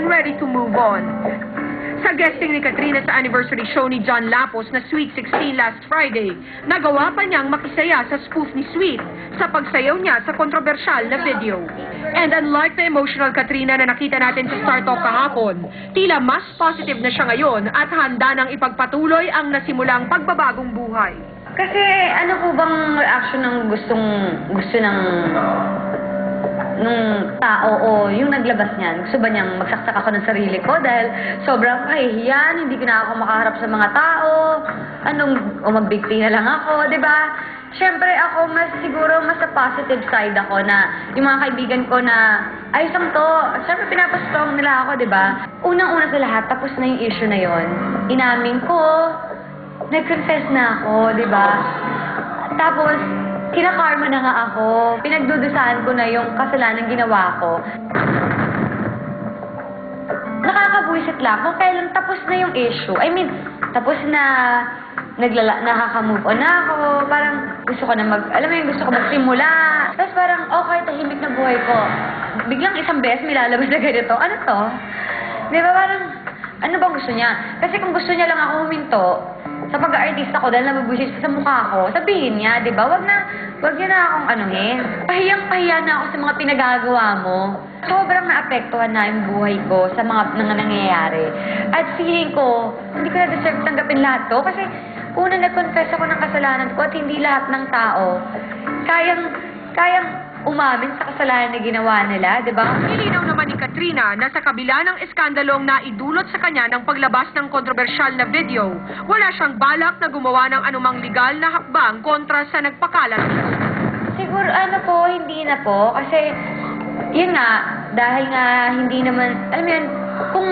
ready to move on. Sa guesting ni Katrina sa anniversary show ni John Lapos na Sweet 16 last Friday, nagawa pa niyang makisaya sa spoof ni Sweet sa pagsayaw niya sa kontrobersyal na video. And unlike the emotional Katrina na nakita natin sa Star Talk kahapon, tila mas positive na siya ngayon at handa nang ipagpatuloy ang nasimulang pagbabagong buhay. Kasi ano po bang reaction ng gusto ng nung tao o yung naglabas niyan? Gusto ba niyang magsaksak ako ng sarili ko dahil sobrang kahihiyan, hindi ko na ako makaharap sa mga tao, o magbigti na lang ako, di ba? Siyempre ako siguro mas sa positive side ako na yung mga kaibigan ko na ayos lang to, siyempre pinapastrong nila ako, di ba? Unang-una sa lahat, tapos na yung issue na yon. Inamin ko, nag-confess na ako, di ba? Tapos, kinakarma na nga ako. Pinagdudusahan ko na yung kasalanan ginawa ko. Nakakabuisit lang kung kailan tapos na yung issue. I mean, tapos na, nakaka-move on na ako. Parang gusto ko na gusto ko magsimula. Tapos parang, okay, tahimik na buhay ko. Biglang isang beses may lalabas na ganito. Ano to? Di ba parang, ano bang gusto niya? Kasi kung gusto niya lang ako huminto, sa pag-aartista ko, dahil nababusis sa mukha ko, sabihin niya, di ba? Wag niya na akong anuhin. Pahiyang-pahiya na ako sa mga pinagagawa mo. Sobrang naapektuhan na yung buhay ko sa mga nangyayari. At feeling ko, hindi ko na-deserve tanggapin lahat to. Kasi una nag-confess ako ng kasalanan ko at hindi lahat ng tao kayang umamin sa kasalanan na ginawa nila, di ba? Nilinaw naman ni Katrina na sa kabila ng iskandalong na idulot sa kanya ng paglabas ng kontrobersyal na video, wala siyang balak na gumawa ng anumang legal na hakbang kontra sa nagpakalat nito. Siguro hindi na po. Kasi, yun nga, dahil nga hindi naman, alam mo yun, kung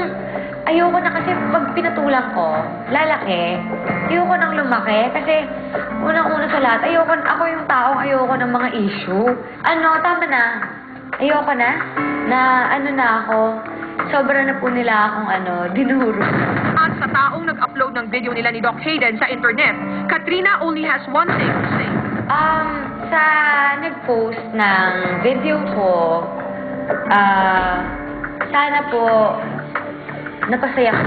ayoko na kasi pag pinatulang ko, lalaki, ayoko nang lumaki kasi unang-una sa lahat, ako yung taong ayoko ng mga issue. Tama na. Ayoko na ako. Sobra na po nila akong dinuro. At sa taong nag-upload ng video nila ni Doc Hayden sa internet, Katrina only has one thing to say. Sa nag-post ng video ko, sana po napasaya ko.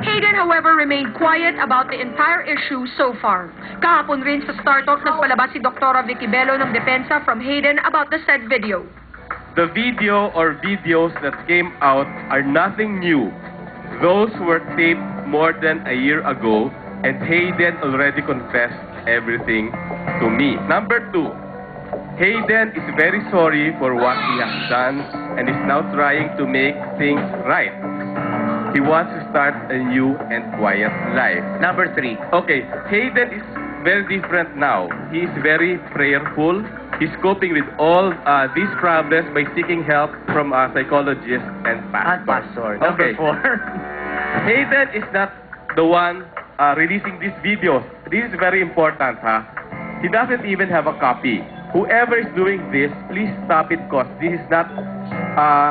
Hayden, however, remained quiet about the entire issue so far. Kahapon rin sa Star Talk nagpalabas si Dr. Vicky Bello ng depensa from Hayden about the said video. The video or videos that came out are nothing new. Those were taped more than a year ago, and Hayden already confessed everything to me. Number 2, Hayden is very sorry for what he has done and is now trying to make things right. He wants to start a new and quiet life. Number 3. Okay, Hayden is very different now. He is very prayerful. He's coping with all these problems by seeking help from a psychologist and pastor. Number 4. Hayden is not the one releasing these videos. This is very important, He doesn't even have a copy. Whoever is doing this, please stop it because this is not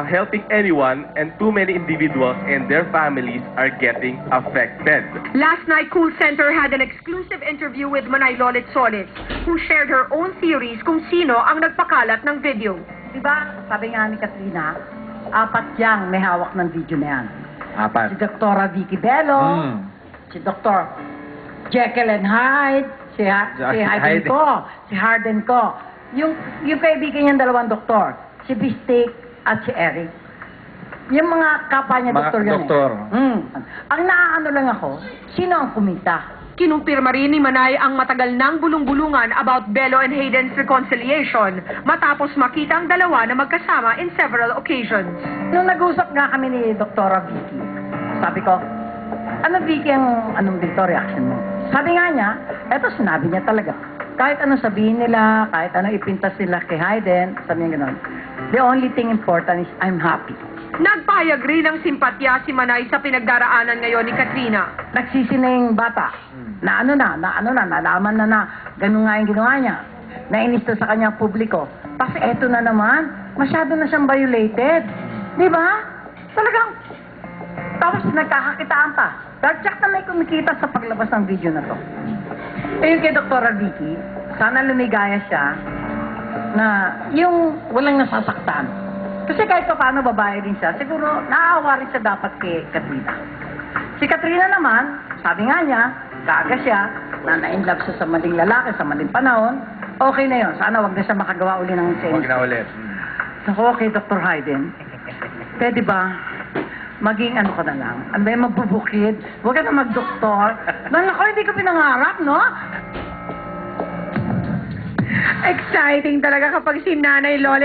helping anyone, and too many individuals and their families are getting affected. Last night, Cool Center had an exclusive interview with Manay Lolit Solis, who shared her own theories kung sino ang nagpakalat ng video. Diba, sabi nga ni Katrina, 4 yang may hawak ng video na yan. 4. Si Dr. Vicky Bello, si Dr. Jekyll and Hyde, si Hayden ko, si Harden ko. Yung kaibigan niyang 2 doktor, si Bistek at si Eric. Yung mga kapwa niya, doktor yun. Ang naaano lang ako, sino ang kumita? Kinumpirma rin ni Manay ang matagal nang bulong-bulungan about Bello and Hayden's reconciliation matapos makita ang dalawa na magkasama in several occasions. Nung nag-usap nga kami ni Dr. Vicky, sabi ko, Vicky, anong dito reaction mo? Sabi nga niya, eto sinabi niya talaga. Kahit anong sabihin nila, kahit anong ipintas nila kay Hayden, sabi niya gano'n. The only thing important is I'm happy. Nagpahayag rin ng simpatya si Manay sa pinagdaraanan ngayon ni Katrina. Nagsisi na yung bata. Nalaman na gano'n nga yung ginawa niya. Nainis na sa kanyang publiko. Tapos eto na naman, masyado na siyang violated. Di ba? Talagang, tapos nagkakakitaan pa. Dahil na may kumikita sa paglabas ng video na to. Ayun kay Dr. Vicky, sana lumigaya siya na yung walang nasasaktan. Kasi kahit pa paano babae din siya, siguro naaawa rin siya dapat kay Katrina. Si Katrina naman, sabi nga niya, gaga siya, na na-inlove siya sa maling lalaki, sa maling panahon, okay na yun. Sana wag na siya makagawa uli ng same. Huwag na ulit. Naku, okay, Dr. Hayden. Pwede ba, maging ano ka na lang? Ano ba yung magbubukid? Huwag ka na mag-doktor. Naku, hindi ko pinangarap, no? Exciting talaga kapag si Nanay Lola